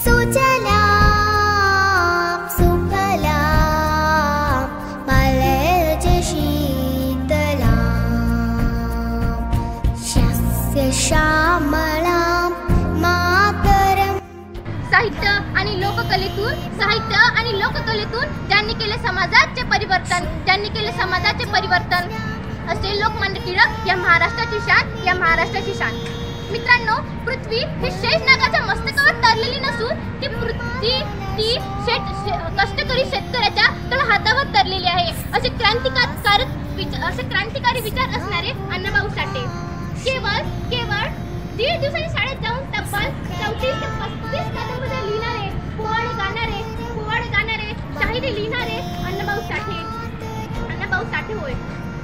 सुजला सुफला मलयज शीतला शस्य श्यामला मातरम। साहित्य आणि लोककलेतून ज्यांनी केले समाजाचे परिवर्तन असे लोकमान्य टिळक या महाराष्ट्राची शान। मित्रांनो, पृथ्वी ही शेषनागाच्या मस्तकावर तरलेली नसून ती कष्टकरी शेतकऱ्याच्या तळहातावर तरलेली आहे असे क्रांतिकारी विचार असणारे अण्णाभाऊ साठे केवळ 1.5 दिवसांनी शाळेत जाऊन तब्बल 34 ते 35 कादंबऱ्या लिहिणारे, पोवाडे गाणारे, शाहिरी लिहिणारे अण्णाभाऊ साठे होय।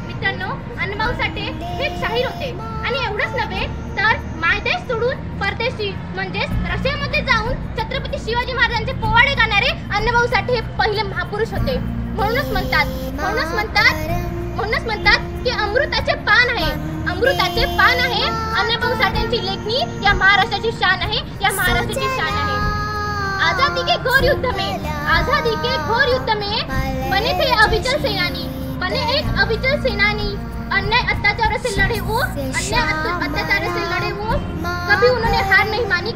मित्रांनो, अण्णाभाऊ साठे हे शाहीर होते आणि एवढंच नव्हे तर मायदेश सोडून परदेशी म्हणजेच रशियामध्ये जाऊन छत्रपती शिवाजी महाराजांचे पोवाडे गाणारे अण्णाभाऊ साठे हे पहिले महापुरुष होते। म्हणूनच म्हणतात की अमृताचे पान आहे अण्णाभाऊ साठेंची लेखनी या महाराष्ट्राची शान आहे। आजादी के घोर युद्ध में बने थे एक अविचल सेनानी अन्याय अत्याचार से लड़े वो कभी उन्होंने हार नहीं मानी।